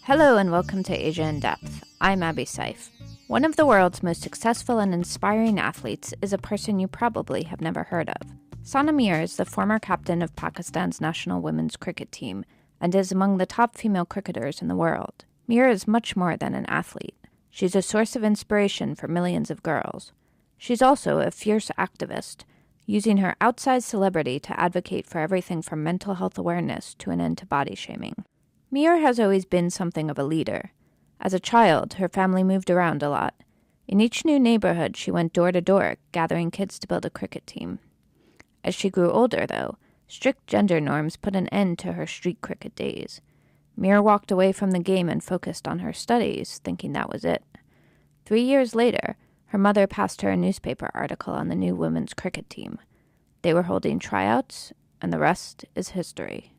Hello and welcome to Asia in Depth. I'm Abby Saif. One of the world's most successful and inspiring athletes is a person you probably have never heard of. Sana Mir is the former captain of Pakistan's national women's cricket team and is among the top female cricketers in the world. Mir is much more than an athlete. She's a source of inspiration for millions of girls. She's also a fierce activist, using her outsized celebrity to advocate for everything from mental health awareness to an end to body shaming. Mir has always been something of a leader. As a child, her family moved around a lot. In each new neighborhood, she went door to door, gathering kids to build a cricket team. As she grew older, though, strict gender norms put an end to her street cricket days. Mir walked away from the game and focused on her studies, thinking that was it. 3 years later, her mother passed her a newspaper article on the new women's cricket team. They were holding tryouts, and the rest is history.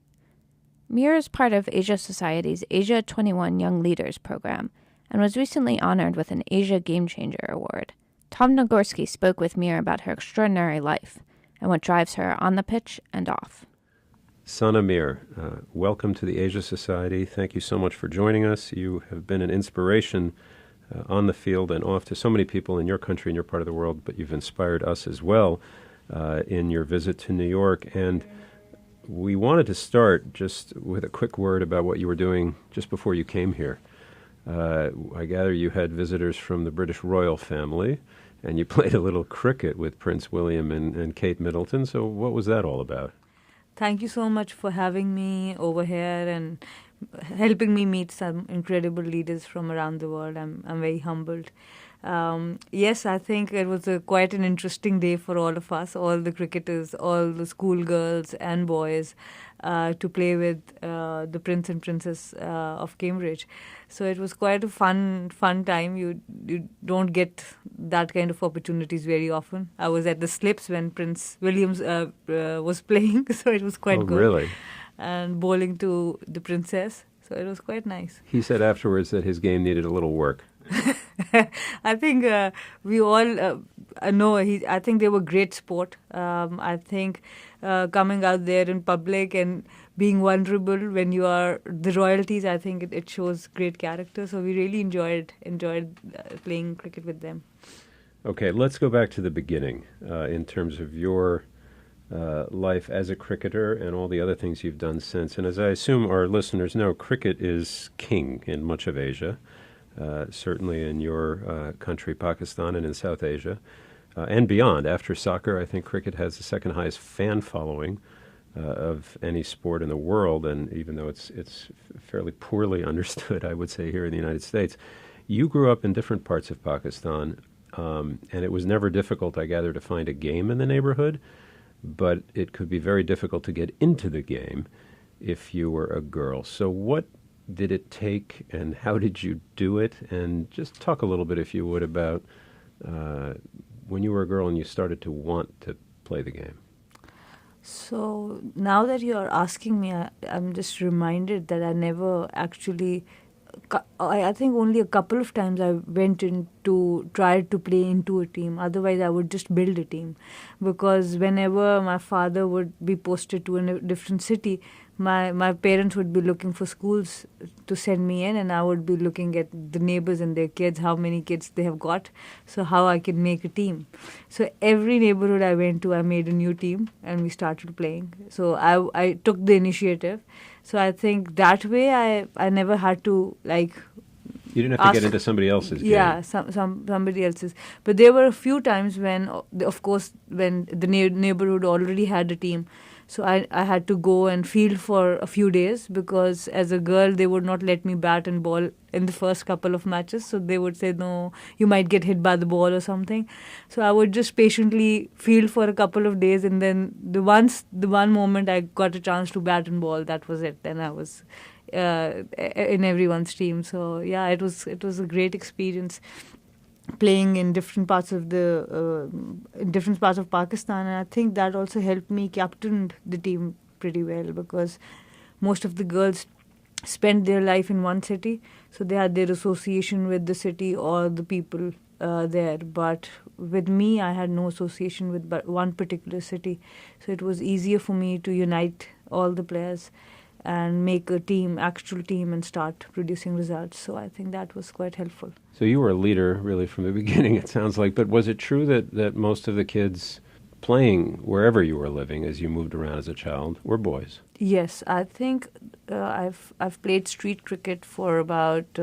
Mir is part of Asia Society's Asia 21 Young Leaders program and was recently honored with an Asia Game Changer Award. Tom Nagorski spoke with Mir about her extraordinary life and what drives her on the pitch and off. Sana Mir, welcome to the Asia Society. Thank you so much for joining us. You have been an inspiration on the field and off to so many people in your country and your part of the world, but you've inspired us as well in your visit to New York. And we wanted to start just with a quick word about what you were doing just before you came here. I gather you had visitors from the British royal family, and you played a little cricket with Prince William and Kate Middleton. So what was that all about? Thank you so much for having me over here and helping me meet some incredible leaders from around the world. I'm very humbled. Yes, I think it was quite an interesting day for all of us, all the cricketers, all the schoolgirls and boys, to play with the Prince and Princess of Cambridge. So it was quite a fun time. You don't get that kind of opportunities very often. I was at the slips when Prince Williams was playing, so it was quite good. Really? And bowling to the princess, so it was quite nice. He said afterwards that his game needed a little work. I think we all know. I think they were great sport. I think coming out there in public and being vulnerable when you are the royalties, I think it shows great character. So we really enjoyed playing cricket with them. Okay, let's go back to the beginning in terms of your life as a cricketer and all the other things you've done since. And as I assume our listeners know, cricket is king in much of Asia. Certainly in your country, Pakistan, and in South Asia, and beyond. After soccer, I think cricket has the second highest fan following of any sport in the world, and even though it's fairly poorly understood, I would say, here in the United States. You grew up in different parts of Pakistan, and it was never difficult, I gather, to find a game in the neighborhood, but it could be very difficult to get into the game if you were a girl. So what did it take, and how did you do it? And just talk a little bit, if you would, about when you were a girl and you started to want to play the game. So now that you are asking me, I'm just reminded that I never actually, I think only a couple of times I went tried to play into a team. Otherwise, I would just build a team. Because whenever my father would be posted to a different city, my parents would be looking for schools to send me in, and I would be looking at the neighbors and their kids, how many kids they have got, so how I can make a team. So every neighborhood I went to, I made a new team, and we started playing. So I took the initiative. So I think that way I never had to, like... You didn't have to get into somebody else's game. Yeah, somebody else's. But there were a few times when, of course, when the neighborhood already had a team, so I had to go and field for a few days, because as a girl, they would not let me bat and ball in the first couple of matches. So they would say, no, you might get hit by the ball or something. So I would just patiently field for a couple of days, and then the one moment I got a chance to bat and ball, that was it. Then I was in everyone's team. So yeah, it was a great experience playing in different parts of Pakistan, and I think that also helped me captain the team pretty well, because most of the girls spent their life in one city, so they had their association with the city or the people there. But with me, I had no association with but one particular city, so it was easier for me to unite all the players and make a team, actual team, and start producing results. So I think that was quite helpful. So you were a leader really from the beginning, it sounds like. But was it true that most of the kids playing wherever you were living as you moved around as a child were boys? Yes, I think I've played street cricket for about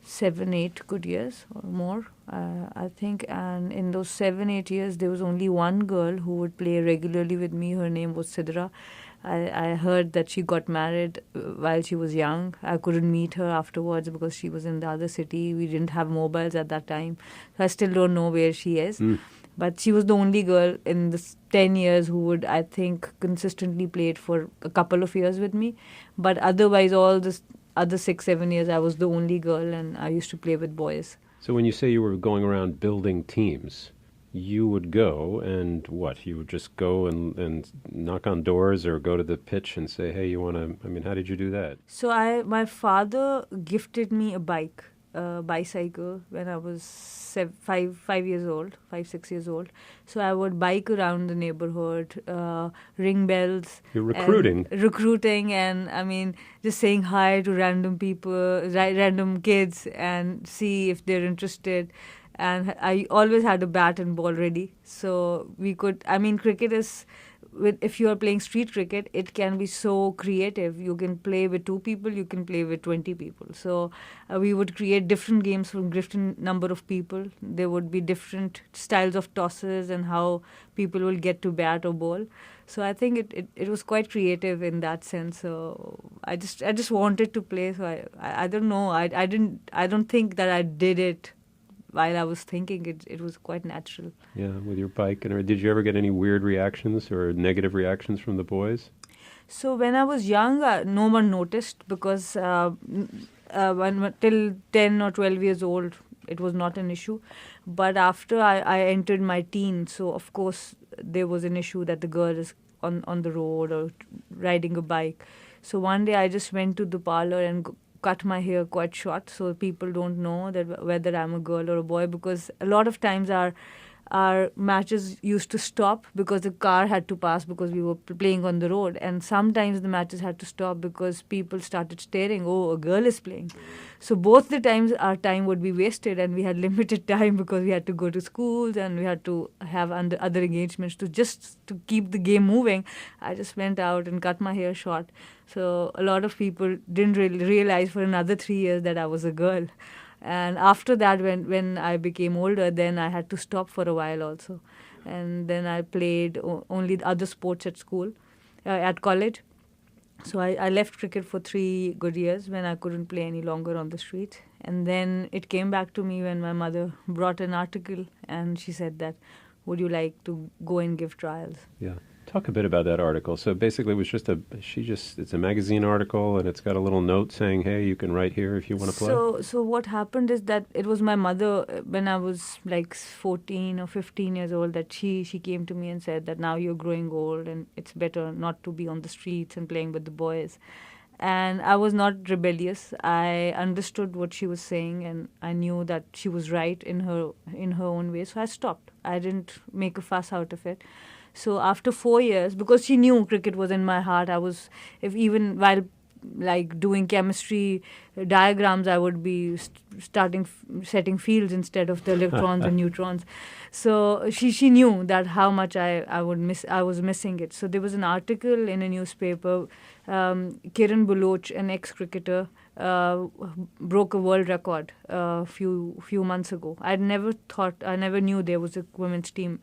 7-8 good years or more, I think. And in those 7-8 years, there was only one girl who would play regularly with me. Her name was Sidra. I heard that she got married while she was young. I couldn't meet her afterwards because she was in the other city. We didn't have mobiles at that time. So I still don't know where she is. But she was the only girl in the 10 years who would, I think, consistently played for a couple of years with me. But otherwise, all the other 6-7 years, I was the only girl, and I used to play with boys. So when you say you were going around building teams, you would go and what? You would just go and knock on doors or go to the pitch and say, hey, you want to, I mean, how did you do that? So my father gifted me a bicycle when I was 5 years old, 5-6 years old. So I would bike around the neighborhood, ring bells. You're recruiting. Recruiting, and I mean, just saying hi to random people, random kids, and see if they're interested. And I always had a bat and ball ready. So we could, I mean, cricket is, if you are playing street cricket, it can be so creative. You can play with 2 people, you can play with 20 people. So we would create different games from different number of people. There would be different styles of tosses and how people will get to bat or ball. So I think it was quite creative in that sense. So I just wanted to play. So I don't know. I don't think that I did it while I was thinking. It was quite natural. Yeah, with your bike. And did you ever get any weird reactions or negative reactions from the boys? So when I was young, no one noticed because till 10 or 12 years old, it was not an issue. But after I entered my teens, so of course there was an issue that the girl is on the road or riding a bike. So one day I just went to the parlor and cut my hair quite short so people don't know that whether I'm a girl or a boy, because a lot of times our matches used to stop because the car had to pass because we were playing on the road, and sometimes the matches had to stop because people started staring, oh, a girl is playing. So both the times our time would be wasted, and we had limited time because we had to go to schools and we had to have other engagements to keep the game moving. I just went out and cut my hair short. So a lot of people didn't really realize for another 3 years that I was a girl. And after that, when I became older, then I had to stop for a while also. And then I played only other sports at school, at college. So I left cricket for 3 good years when I couldn't play any longer on the street. And then it came back to me when my mother brought an article and she said that, would you like to go and give trials? Yeah. Talk a bit about that article. So basically it was it's a magazine article and it's got a little note saying, hey, you can write here if you want to play. So what happened is that it was my mother when I was like 14 or 15 years old that she came to me and said that now you're growing old and it's better not to be on the streets and playing with the boys. And I was not rebellious. I understood what she was saying and I knew that she was right in her own way. So I stopped. I didn't make a fuss out of it. So after 4 years, because she knew cricket was in my heart, even while like doing chemistry diagrams, I would be setting fields instead of the electrons and neutrons. So she knew that how much I was missing it. So there was an article in a newspaper. Kiran Baloch, an ex-cricketer, broke a world record a few months ago. I never knew there was a women's team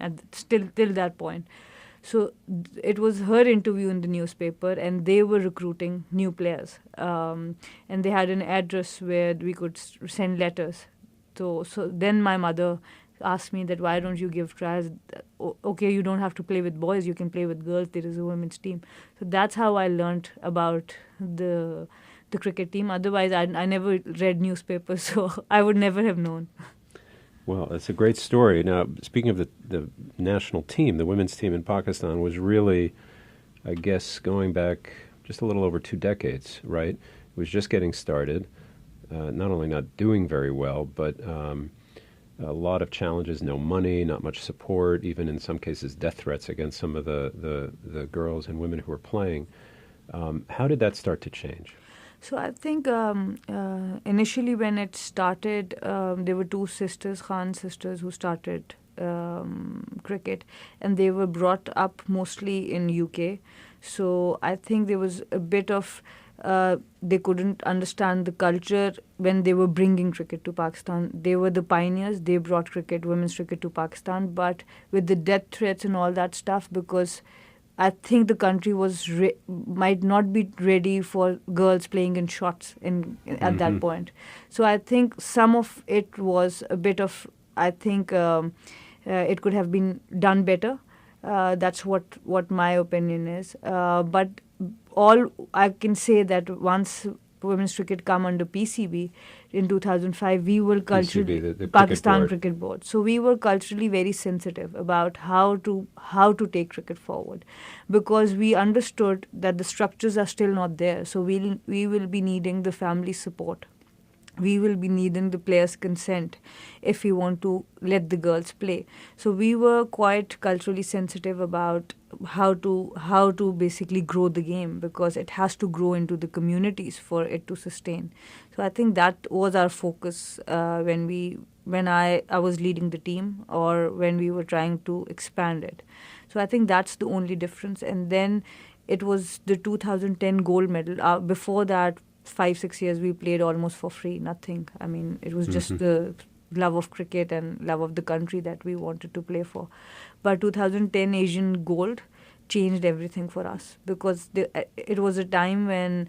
till that point. So it was her interview in the newspaper, and they were recruiting new players. And they had an address where we could send letters. So then my mother asked me that why don't you give trials? Okay, you don't have to play with boys, you can play with girls. There is a women's team. So that's how I learned about the cricket team. Otherwise, I never read newspapers, so I would never have known. Well, that's a great story. Now, speaking of the national team, the women's team in Pakistan was really, I guess, going back just a little over 2 decades, right? It was just getting started, not only not doing very well, but a lot of challenges, no money, not much support, even in some cases death threats against some of the girls and women who were playing. How did that start to change? So I think initially when it started, there were two sisters, Khan sisters, who started cricket, and they were brought up mostly in UK. So I think there was a bit of they couldn't understand the culture when they were bringing cricket to Pakistan. They were the pioneers. They brought cricket, women's cricket to Pakistan. But with the death threats and all that stuff, because I think the country was might not be ready for girls playing in shots at that point. So I think some of it was a bit of, I think it could have been done better. That's what my opinion is. But all I can say that once women's cricket come under PCB in 2005, we were culturally PCB, the Pakistan Board. Cricket Board. So we were culturally very sensitive about how to take cricket forward, because we understood that the structures are still not there. So we will be needing the family support. We will be needing the players' consent if we want to let the girls play. So we were quite culturally sensitive about how to basically grow the game, because it has to grow into the communities for it to sustain. So I think that was our focus when I was leading the team, or when we were trying to expand it. So I think that's the only difference. And then it was the 2010 gold medal. Before that, 5-6 years we played almost for free, nothing. I mean, it was just the love of cricket and love of the country that we wanted to play for. But 2010 Asian gold changed everything for us, because it was a time when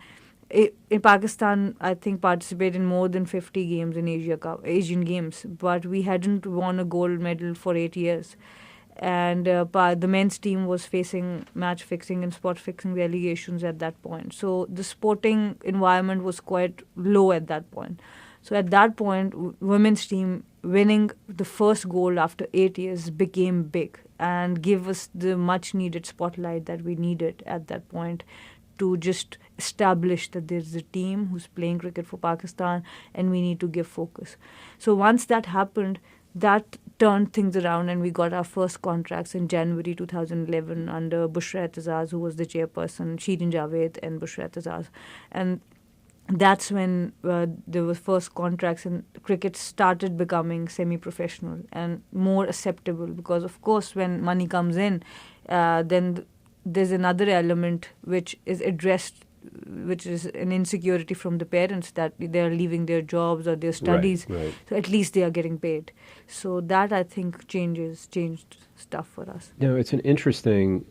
in Pakistan, I think, participated in more than 50 games in Asian Games, but we hadn't won a gold medal for 8 years. And the men's team was facing match fixing and spot fixing allegations at that point. So the sporting environment was quite low at that point. So at that point, women's team winning the first gold after 8 years became big and gave us the much needed spotlight that we needed at that point, to just establish that there's a team who's playing cricket for Pakistan and we need to give focus. So once that happened, that turned things around, and we got our first contracts in January 2011 under Bushra Etazaz, who was the chairperson, Shirin Javed and Bushra Etazaz. And that's when there were first contracts, and cricket started becoming semi-professional and more acceptable, because, of course, when money comes in, then there's another element which is addressed, which is an insecurity from the parents that they're leaving their jobs or their studies. Right. So at least they are getting paid. So that, I think, changed stuff for us. Now, it's an interesting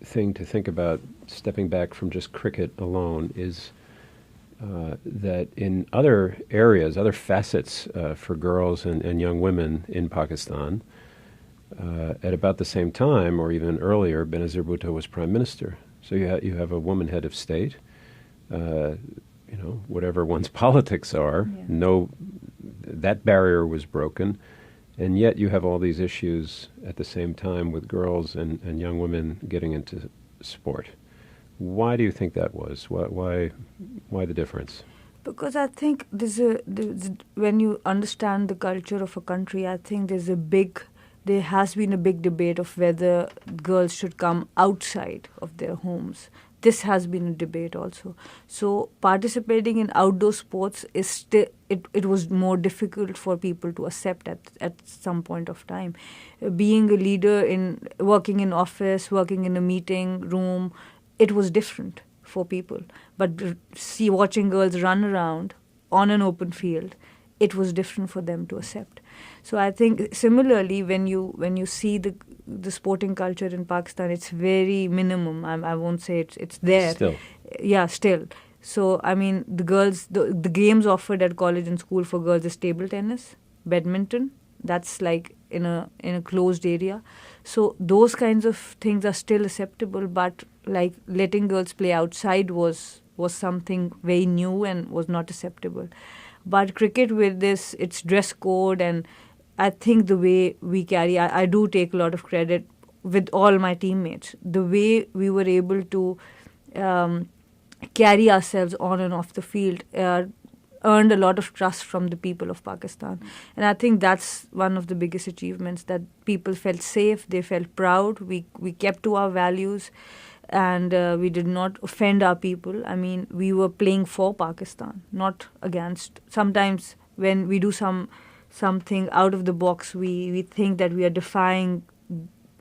thing to think about, stepping back from just cricket alone, is that in other areas, other facets for girls and young women in Pakistan, at about the same time or even earlier, Benazir Bhutto was prime minister. So you have a woman head of state, whatever one's politics are, that barrier was broken, and yet you have all these issues at the same time with girls and young women getting into sport. Why do you think that was? Why the difference? Because I think when you understand the culture of a country, I think there has been a big debate of whether girls should come outside of their homes. This has been a debate also. So participating in outdoor sports is still, it was more difficult for people to accept at some point of time. Being a leader working in office, working in a meeting room, it was different for people. But watching girls run around on an open field, it was different for them to accept. So I think similarly, when you see the sporting culture in Pakistan, it's very minimum. I won't say it's there. Still. Yeah, still. So I mean, the girls, the games offered at college and school for girls is table tennis, badminton. That's like in a closed area. So those kinds of things are still acceptable, but like letting girls play outside was something very new and was not acceptable. But cricket, with this, its dress code, and I think the way we carry, I do take a lot of credit with all my teammates. The way we were able to carry ourselves on and off the field earned a lot of trust from the people of Pakistan. And I think that's one of the biggest achievements, that people felt safe, they felt proud, we kept to our values. and we did not offend our people. I mean, we were playing for Pakistan, not against. Sometimes when we do something out of the box, we think that we are defying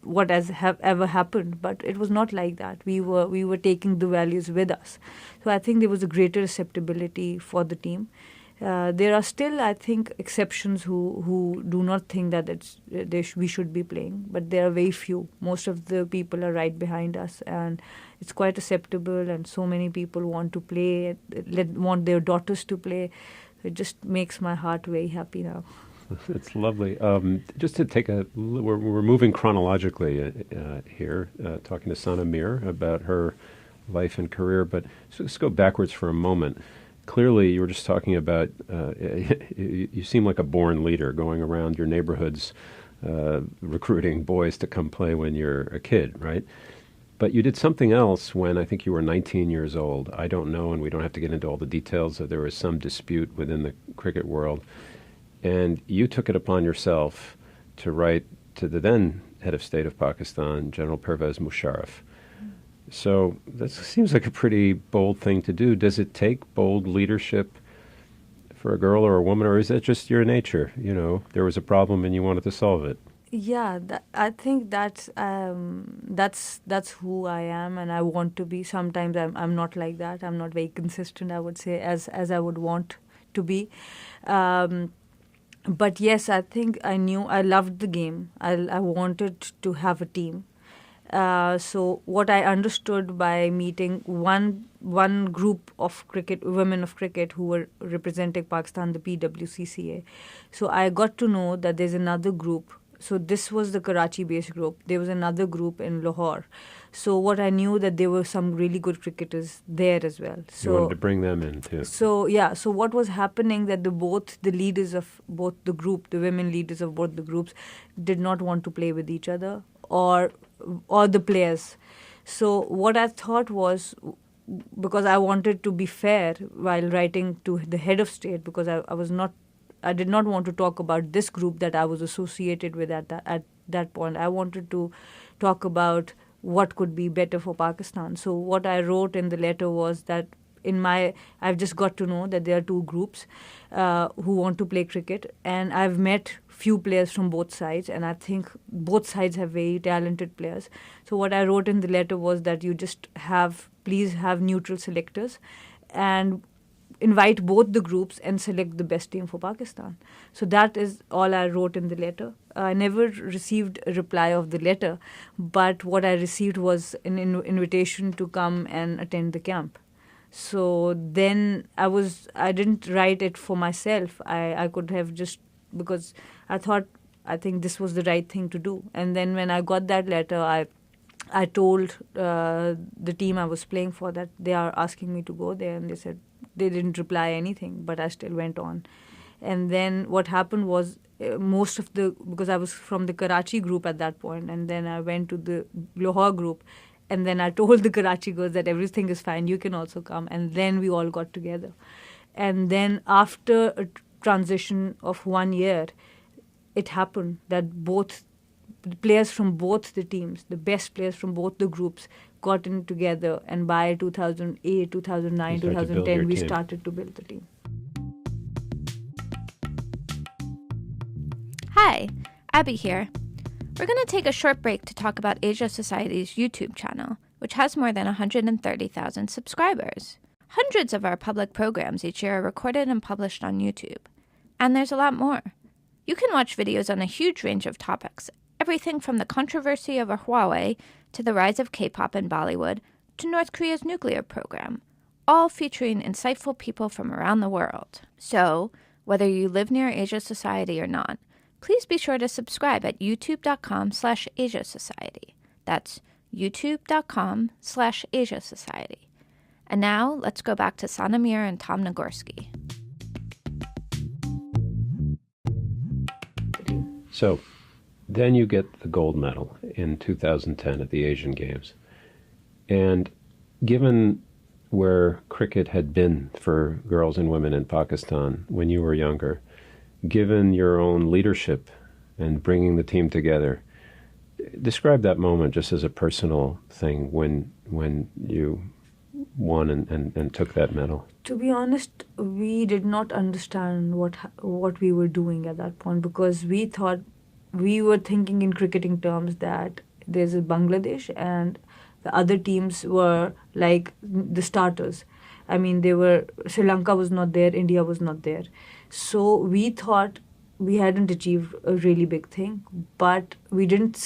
what has ever happened, but it was not like that. We were taking the values with us. So I think there was a greater acceptability for the team. There are still, I think, exceptions who do not think that we should be playing, but there are very few. Most of the people are right behind us, and it's quite acceptable, and so many people want to play, want their daughters to play. It just makes my heart very happy now. It's lovely. Just to take we're moving chronologically here, talking to Sana Mir about her life and career, but let's go backwards for a moment. Clearly, you were just talking about, you seem like a born leader going around your neighborhoods recruiting boys to come play when you're a kid, right? But you did something else when I think you were 19 years old. I don't know, and we don't have to get into all the details. There was some dispute within the cricket world. And you took it upon yourself to write to the then head of state of Pakistan, General Pervez Musharraf. So that seems like a pretty bold thing to do. Does it take bold leadership for a girl or a woman, or is that just your nature? You know, there was a problem and you wanted to solve it. Yeah, I think that's who I am, and I want to be. Sometimes I'm not like that. I'm not very consistent, I would say, as I would want to be. But yes, I think I knew I loved the game. I wanted to have a team. So what I understood by meeting one group of women of cricket who were representing Pakistan, the PWCCA. So I got to know that there's another group. So this was the Karachi-based group. There was another group in Lahore. So what I knew that there were some really good cricketers there as well. So you wanted to bring them in too. So yeah. So what was happening that the leaders of both the group, the women leaders of both the groups, did not want to play with each other or the players. So what I thought was, because I wanted to be fair while writing to the head of state, because I did not want to talk about this group that I was associated with at that point. I wanted to talk about what could be better for Pakistan. So what I wrote in the letter was that I've just got to know that there are two groups who want to play cricket, and I've met few players from both sides, and I think both sides have very talented players. So what I wrote in the letter was that you just please have neutral selectors and invite both the groups and select the best team for Pakistan. So that is all I wrote in the letter. I never received a reply of the letter, but what I received was an invitation to come and attend the camp. So then I didn't write it for myself. I could have just, because I think this was the right thing to do. And then when I got that letter, I told the team I was playing for that they are asking me to go there, and they said they didn't reply anything, but I still went on. And then what happened was because I was from the Karachi group at that point, and then I went to the Lahore group, and then I told the Karachi girls that everything is fine, you can also come, and then we all got together. And then after a transition of 1 year, it happened that both the players from both the teams, the best players from both the groups, got in together, and by 2008, 2009, 2010, we started to build the team. Hi, Abby here. We're going to take a short break to talk about Asia Society's YouTube channel, which has more than 130,000 subscribers. Hundreds of our public programs each year are recorded and published on YouTube. And there's a lot more. You can watch videos on a huge range of topics, everything from the controversy over Huawei to the rise of K-pop in Bollywood to North Korea's nuclear program, all featuring insightful people from around the world. So, whether you live near Asia Society or not, please be sure to subscribe at youtube.com/Asia Society. That's youtube.com/Asia Society. And now, let's go back to Sana Mir and Tom Nagorski. So, then you get the gold medal in 2010 at the Asian Games. And given where cricket had been for girls and women in Pakistan when you were younger, given your own leadership and bringing the team together, Describe that moment just as a personal thing when you won and took that medal. To be honest, we did not understand what we were doing at that point, because we thought, we were thinking in cricketing terms that there's a Bangladesh and the other teams were like the starters. I mean, Sri Lanka was not there, India was not there. So we thought we hadn't achieved a really big thing, but we didn't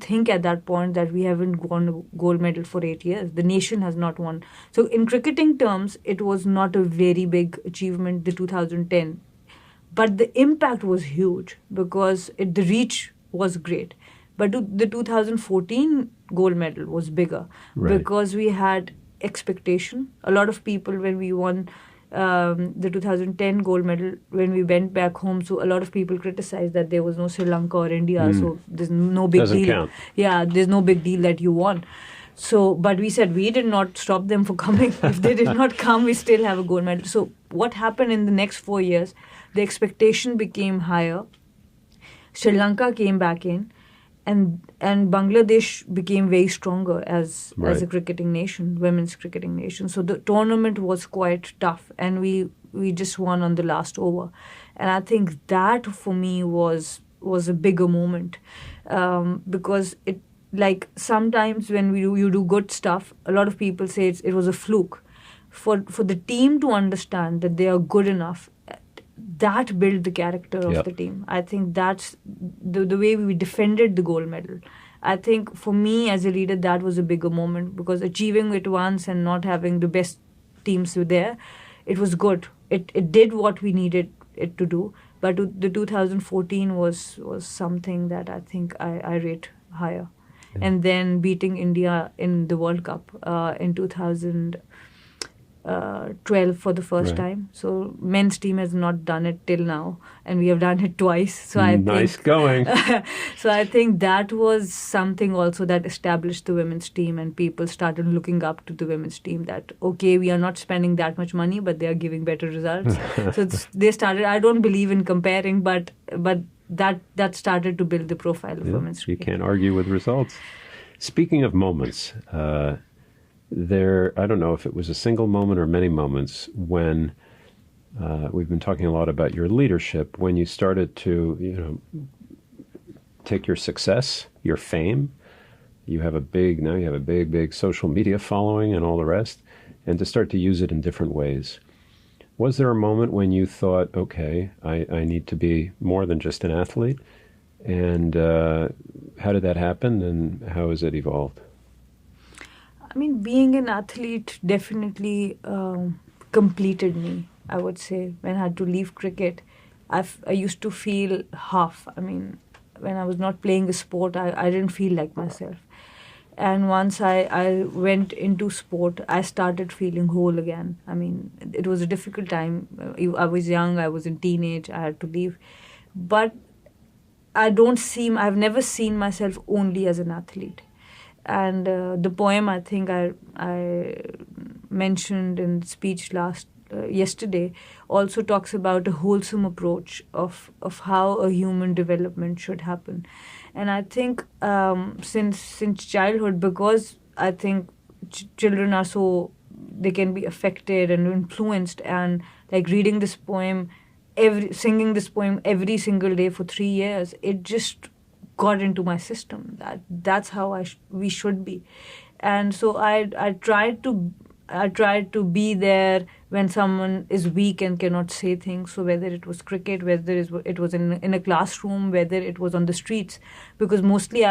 think at that point that we haven't won a gold medal for 8 years. The nation has not won. So in cricketing terms, it was not a very big achievement, the 2010. But the impact was huge because the reach was great. But the 2014 gold medal was bigger because we had expectation. A lot of people, when we won the 2010 gold medal, when we went back home, so a lot of people criticized that there was no Sri Lanka or India, so there's no big Doesn't deal. Count. Yeah, there's no big deal that you won. So, but we said we did not stop them for coming. If they did not come, we still have a gold medal. So what happened in the next 4 years, the expectation became higher. Sri Lanka came back in, and Bangladesh became very stronger as a cricketing nation, women's cricketing nation. So the tournament was quite tough, and we just won on the last over. And I think that for me was a bigger moment, because it, like, sometimes when you do good stuff, a lot of people say it was a fluke. For the team to understand that they are good enough, that built the character of the team. I think that's the way we defended the gold medal. I think for me as a leader, that was a bigger moment, because achieving it once and not having the best teams there, it was good. It did what we needed it to do. But the 2014 was something that I think I rate higher. Yeah. And then beating India in the World Cup in 2012 for the first time. So men's team has not done it till now, and we have done it twice. So I nice going. So I think that was something also that established the women's team, and people started looking up to the women's team that, okay, we are not spending that much money, but they are giving better results. So they started, I don't believe in comparing, but that started to build the profile of women's cricket. You can't argue with results. Speaking of moments, I don't know if it was a single moment or many moments when we've been talking a lot about your leadership, when you started to, take your success, your fame. You have a big social media following and all the rest, and to start to use it in different ways. Was there a moment when you thought, okay, I need to be more than just an athlete? And how did that happen, and how has it evolved? I mean, being an athlete definitely completed me, I would say. When I had to leave cricket, I used to feel half. I mean, when I was not playing a sport, I didn't feel like myself. And once I went into sport, I started feeling whole again. I mean, it was a difficult time. I was young, I was in teenage, I had to leave. But I've never seen myself only as an athlete. And the poem I think I mentioned in the speech yesterday also talks about a wholesome approach of how a human development should happen. And I think since childhood, because I think children are they can be affected and influenced, and like reading this poem, singing this poem every single day for 3 years, it just got into my system that's how we should be. And so I tried to be there when someone is weak and cannot say things. So whether it was cricket, whether it was in a classroom, whether it was on the streets, because mostly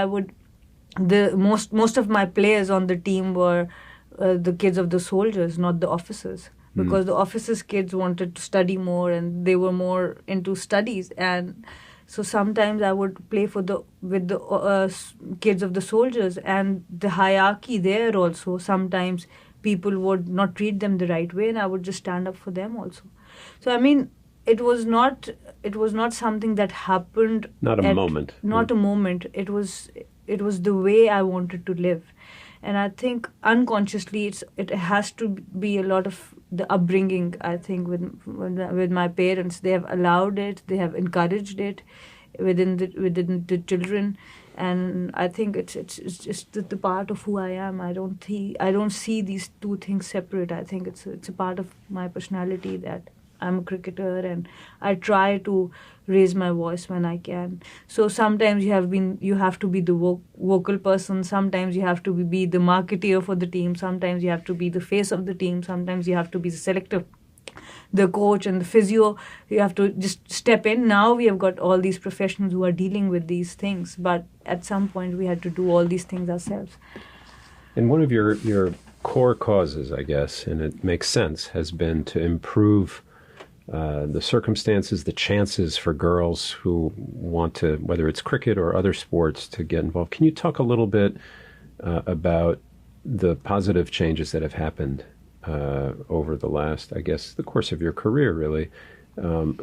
most of my players on the team were the kids of the soldiers, not the officers, because the officers' kids wanted to study more and they were more into studies. And so sometimes I would play with the kids of the soldiers, and the hierarchy there also, sometimes people would not treat them the right way, and I would just stand up for them also. So I mean, it was not something that happened. Not a moment. Not a moment. It was the way I wanted to live. And I think unconsciously it has to be a lot of the upbringing, I think, with my parents. They have allowed it, they have encouraged it within the children. And I think it's just the part of who I am. I don't see these two things separate. I think it's a part of my personality that I'm a cricketer, and I try to raise my voice when I can. So sometimes you have to be the vocal person. Sometimes you have to be the marketeer for the team. Sometimes you have to be the face of the team. Sometimes you have to be the selector, the coach and the physio. You have to just step in. Now we have got all these professionals who are dealing with these things, but at some point we had to do all these things ourselves. And one of your core causes, I guess, and it makes sense, has been to improve the circumstances, the chances for girls who want to, whether it's cricket or other sports, to get involved. Can you talk a little bit about the positive changes that have happened over the last, I guess, the course of your career, really,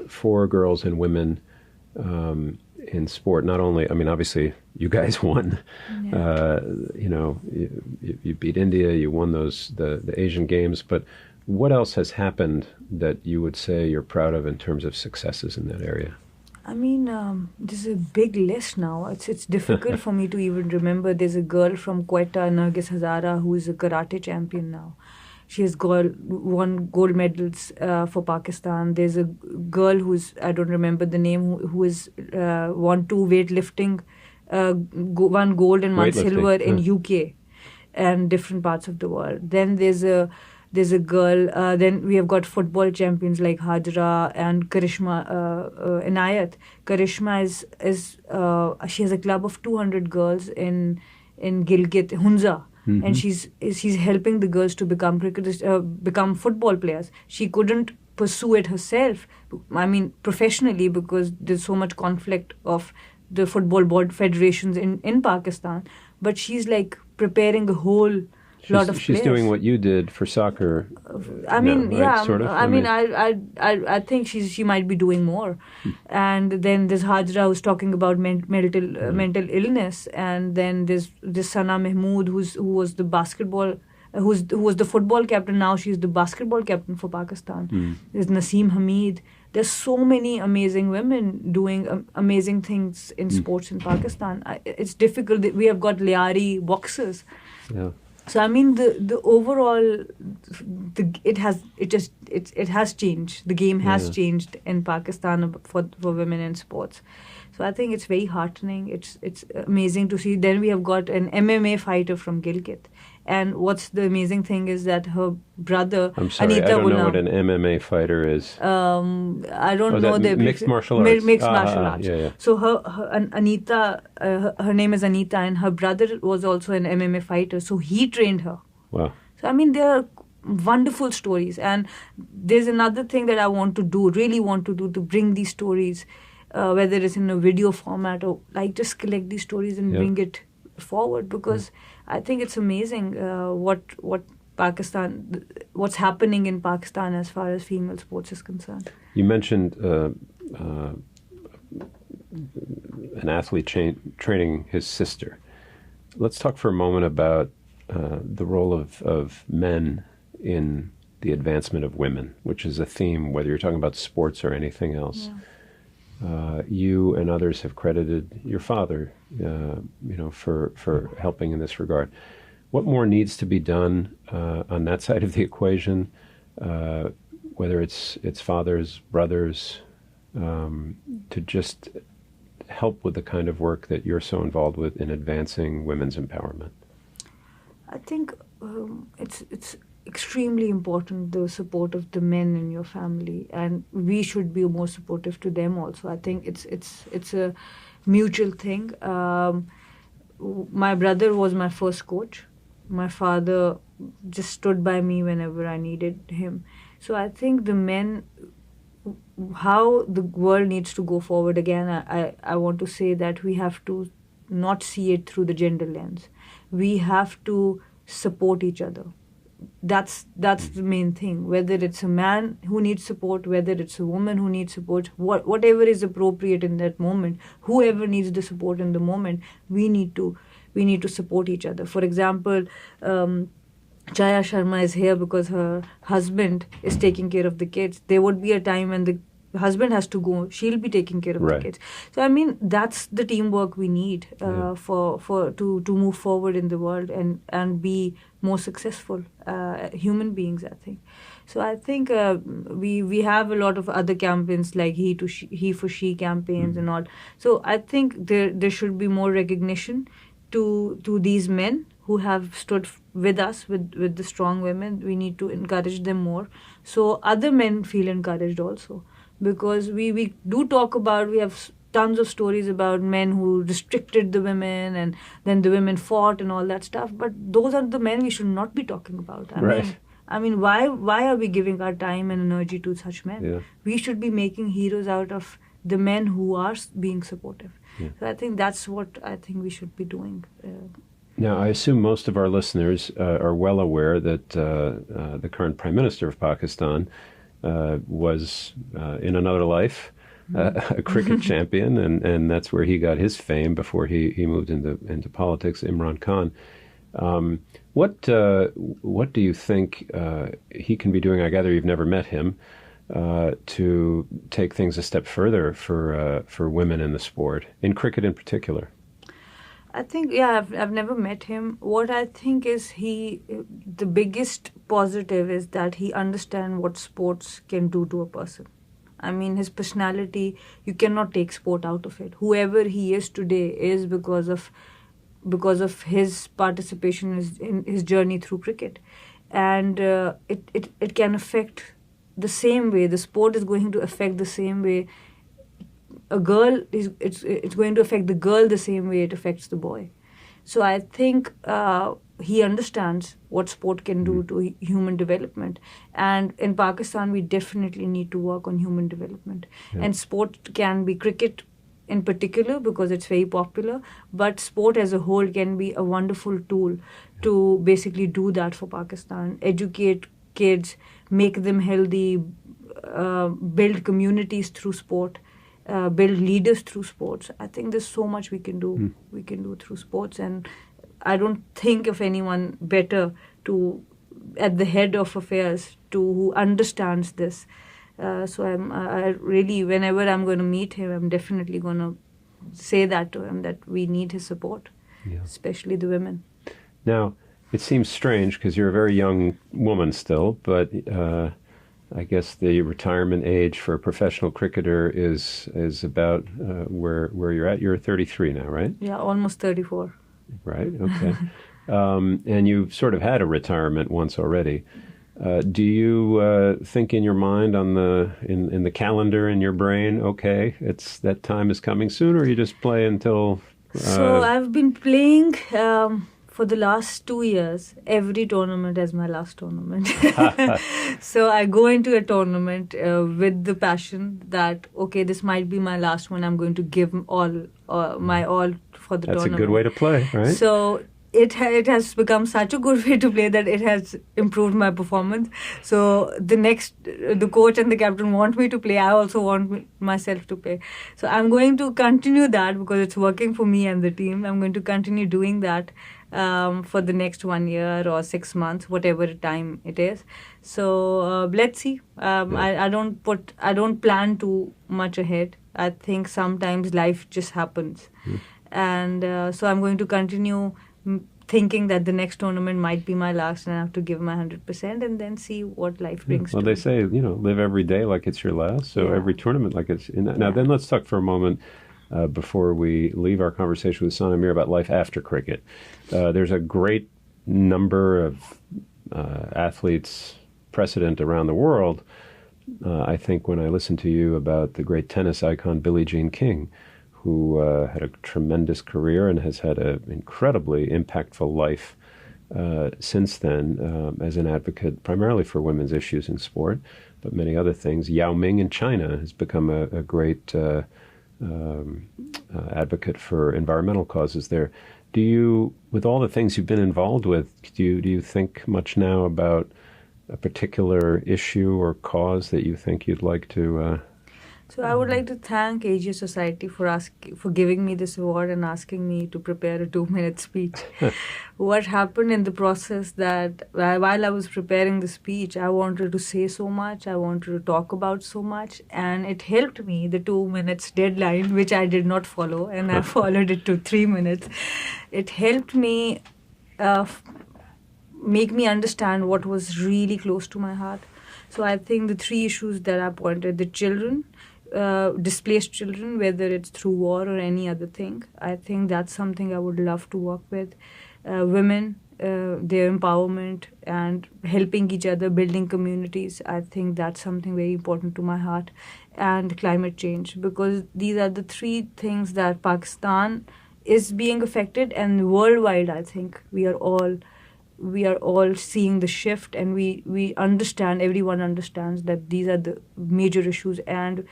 for girls and women in sport? Not only, I mean, obviously, you guys won. Yeah. You beat India, you won the Asian Games, but what else has happened that you would say you're proud of in terms of successes in that area? I mean, this is a big list now. It's difficult for me to even remember. There's a girl from Quetta, Nargis Hazara, who is a karate champion now. She has won gold medals for Pakistan. There's a girl I don't remember the name, who has won 2 weightlifting, 1 gold and 1 silver in UK and different parts of the world. Then there's a girl. Then we have got football champions like Hajra and Karishma Inayat. Karishma she has a club of 200 girls in Gilgit, Hunza. Mm-hmm. And she's helping the girls to become cricketers, become football players. She couldn't pursue it herself, I mean, professionally, because there's so much conflict of the football board federations in Pakistan. But she's like preparing a whole lot of she's players. Doing what you did for soccer. I mean, right? yeah. Sort of? I think she might be doing more. And then there's Hajra, who's talking about mental illness. And then there's Sana Mahmood, who was the basketball, who was the football captain. Now she's the basketball captain for Pakistan. There's Naseem Hamid. There's so many amazing women doing amazing things in sports in Pakistan. It's difficult. We have got Liari boxers. Yeah. So I mean, the overall, it has changed. The game has changed in Pakistan for women in sports. So I think it's very heartening. It's amazing to see. Then we have got an MMA fighter from Gilgit. And what's the amazing thing is that her brother, I'm sorry, Anita I don't Gulab, know what an MMA fighter is. I don't know the mixed martial arts. Mixed martial arts. Yeah. So Anita, her name is Anita, and her brother was also an MMA fighter. So he trained her. Wow. So I mean, there are wonderful stories, and there's another thing that I really want to do, to bring these stories, whether it's in a video format or like just collect these stories and bring it forward, because I think it's amazing what Pakistan, what's happening in Pakistan as far as female sports is concerned. You mentioned an athlete training his sister. Let's talk for a moment about the role of men in the advancement of women, which is a theme, whether you're talking about sports or anything else. Yeah. You and others have credited your father, for helping in this regard. What more needs to be done on that side of the equation, whether it's fathers, brothers, to just help with the kind of work that you're so involved with in advancing women's empowerment? I think it's extremely important, the support of the men in your family, and we should be more supportive to them also. I think it's a mutual thing. My brother was my first coach. My father just stood by me whenever I needed him. So I think the men, how the world needs to go forward again, I want to say that we have to not see it through the gender lens. We have to support each other. That's the main thing. Whether it's a man who needs support, whether it's a woman who needs support, whatever is appropriate in that moment, whoever needs the support in the moment, we need to support each other. For example, Chaya Sharma is here because her husband is taking care of the kids. There would be a time when the husband has to go, she'll be taking care of the kids. So I mean, that's the teamwork we need to move forward in the world and be more successful human beings, I think. So I think we have a lot of other campaigns like he for she campaigns and all. So I think there should be more recognition to these men who have stood with us, with the strong women. We need to encourage them more, so other men feel encouraged also. Because we do talk about, we have tons of stories about men who restricted the women and then the women fought and all that stuff. But those are the men we should not be talking about. I mean, why are we giving our time and energy to such men? Yeah. We should be making heroes out of the men who are being supportive. Yeah. So I think that's what I think we should be doing. Now, I assume most of our listeners are well aware that the current Prime Minister of Pakistan was in another life a cricket champion, and that's where he got his fame before he moved into politics, Imran Khan. What do you think he can be doing? I gather you've never met him, to take things a step further for women in the sport, in cricket in particular. I think, I've never met him. What I think is the biggest positive is that he understands what sports can do to a person. I mean, his personality, you cannot take sport out of it. Whoever he is today is because of his participation in his journey through cricket. And it can affect the same way. The sport is going to affect the same way. It's going to affect the girl the same way it affects the boy. So I think he understands what sport can do to human development. And in Pakistan, we definitely need to work on human development. Yeah. And sport can be cricket in particular because it's very popular, but sport as a whole can be a wonderful tool to basically do that for Pakistan. Educate kids, make them healthy, build communities through sport. Build leaders through sports. I think there's so much we can do. We can do through sports, and I don't think of anyone better at the head of affairs who understands this. So I really, whenever I'm going to meet him, I'm definitely going to say that to him, that we need his support, especially the women. Now, it seems strange because you're a very young woman still, but I guess the retirement age for a professional cricketer is about where you're at. You're 33 now, right? Yeah, almost 34. Right, okay. And you've sort of had a retirement once already. Do you think in your mind in the calendar in your brain, okay, that time is coming soon, or you just play until... So I've been playing... for the last 2 years, every tournament is my last tournament. So I go into a tournament with the passion that, okay, this might be my last one. I'm going to give my all for the tournament. That's a good way to play, right? So it has become such a good way to play that it has improved my performance. So the coach and the captain want me to play. I also want myself to play. So I'm going to continue that because it's working for me and the team. I'm going to continue doing that for the next 1 year or 6 months, whatever time it is. So let's see. I don't plan too much ahead. I think sometimes life just happens, and so I'm going to continue thinking that the next tournament might be my last, and I have to give my 100%, and then see what life brings. Well, to they me. say live every day like it's your last. So every tournament like it's. Now, then let's talk for a moment. Before we leave our conversation with Sana Mir about life after cricket. There's a great number of athletes precedent around the world. I think when I listened to you about the great tennis icon Billie Jean King, who had a tremendous career and has had an incredibly impactful life since then as an advocate primarily for women's issues in sport, but many other things. Yao Ming in China has become a great... advocate for environmental causes there. Do you, with all the things you've been involved with, do you think much now about a particular issue or cause that you think you'd like to So I would like to thank Asia Society for giving me this award and asking me to prepare a 2-minute speech. What happened in the process that while I was preparing the speech, I wanted to say so much, I wanted to talk about so much, and it helped me, the 2 minutes deadline, which I did not follow, and I followed it to 3 minutes. It helped me make me understand what was really close to my heart. So I think the 3 issues that I pointed, the children, displaced children, whether it's through war or any other thing, I think that's something I would love to work with. Women, their empowerment and helping each other, building communities, I think that's something very important to my heart. And climate change, because these are the 3 things that Pakistan is being affected, and worldwide I think we are all seeing the shift, and we understand, everyone understands that these are the major issues, and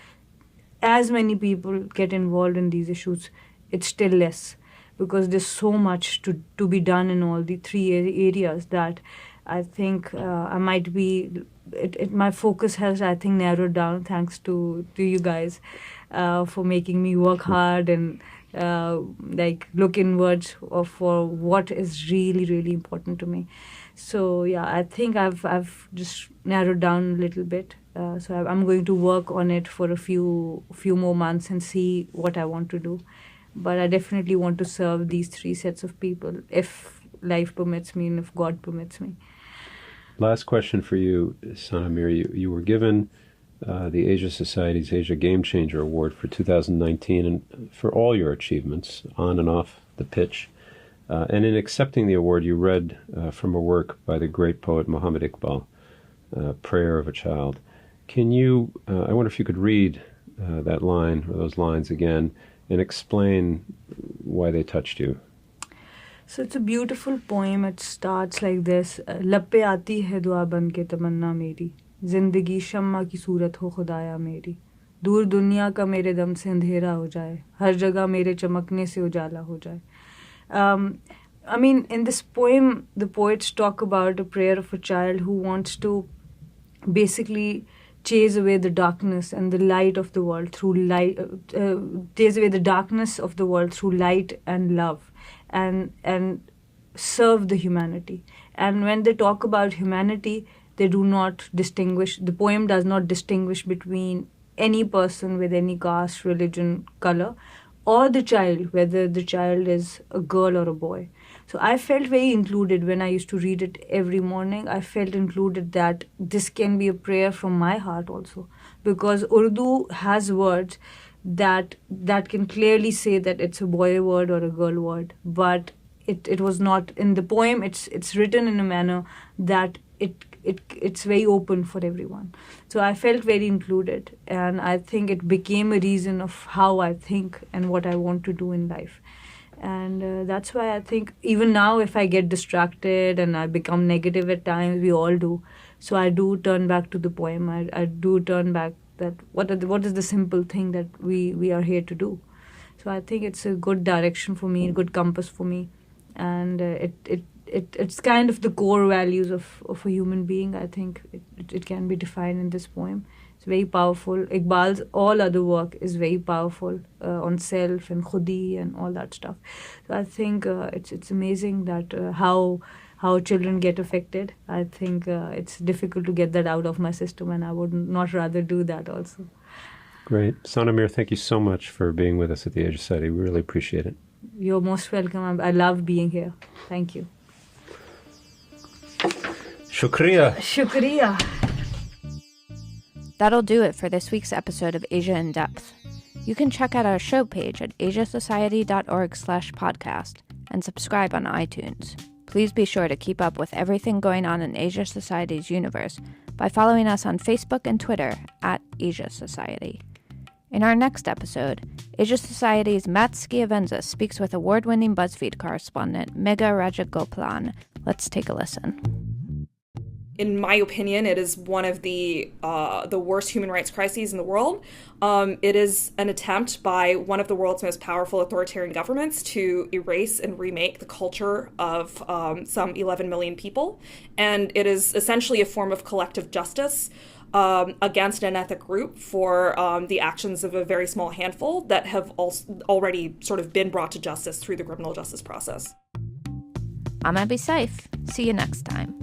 as many people get involved in these issues, it's still less, because there's so much to be done in all the 3 areas that I think I might be, my focus has, I think, narrowed down thanks to you guys for making me work hard and look inwards for what is really, really important to me. So yeah, I think I've just narrowed down a little bit. So I'm going to work on it for a few more months and see what I want to do. But I definitely want to serve these 3 sets of people if life permits me and if God permits me. Last question for you, Sana Mir. You were given the Asia Society's Asia Game Changer Award for 2019 and for all your achievements on and off the pitch. And in accepting the award, you read from a work by the great poet Muhammad Iqbal, Prayer of a Child. Can you, I wonder if you could read that line or those lines again and explain why they touched you. So it's a beautiful poem. It starts like this. Lab pe aati hai dua ban ke tamanna meri, zindagi shamma ki सूरत हो खुदाया मेरी, दूर दुनिया का मेरे दम से अंधेरा हो जाए, हर जगह मेरे चमकने से उजाला हो जाए. I mean, in this poem, the poets talk about a prayer of a child who wants to basically chase away the darkness and the light of the world through light, chase away the darkness of the world through light and love, and serve the humanity. And when they talk about humanity, they do not distinguish, the poem does not distinguish between any person with any caste, religion, color, or the child, whether the child is a girl or a boy. So I felt very included when I used to read it every morning. I felt included that this can be a prayer from my heart also, because Urdu has words that can clearly say that it's a boy word or a girl word, but it was not in the poem. It's written in a manner that it's very open for everyone. So I felt very included, and I think it became a reason of how I think and what I want to do in life. And that's why I think even now, if I get distracted and I become negative at times, we all do. So I do turn back to the poem. I do turn back that what is the simple thing that we are here to do. So I think it's a good direction for me, a good compass for me, and it's kind of the core values of a human being. I think it can be defined in this poem. It's very powerful. Iqbal's all other work is very powerful on self and khudi and all that stuff. So I think it's amazing that how children get affected. I think it's difficult to get that out of my system, and I would not rather do that also. Great. Sana Mir, thank you so much for being with us at the Asia Society. We really appreciate it. You're most welcome. I love being here. Thank you. Shukriya. Shukriya. That'll do it for this week's episode of Asia in Depth. You can check out our show page at asiasociety.org/podcast and subscribe on iTunes. Please be sure to keep up with everything going on in Asia Society's universe by following us on Facebook and Twitter at Asia Society. In our next episode, Asia Society's Matt Schiavenza speaks with award-winning BuzzFeed correspondent Megha Rajagopalan. Let's take a listen. In my opinion, it is one of the worst human rights crises in the world. It is an attempt by one of the world's most powerful authoritarian governments to erase and remake the culture of some 11 million people. And it is essentially a form of collective justice against an ethnic group for the actions of a very small handful that have already sort of been brought to justice through the criminal justice process. I'm Abby Saif. See you next time.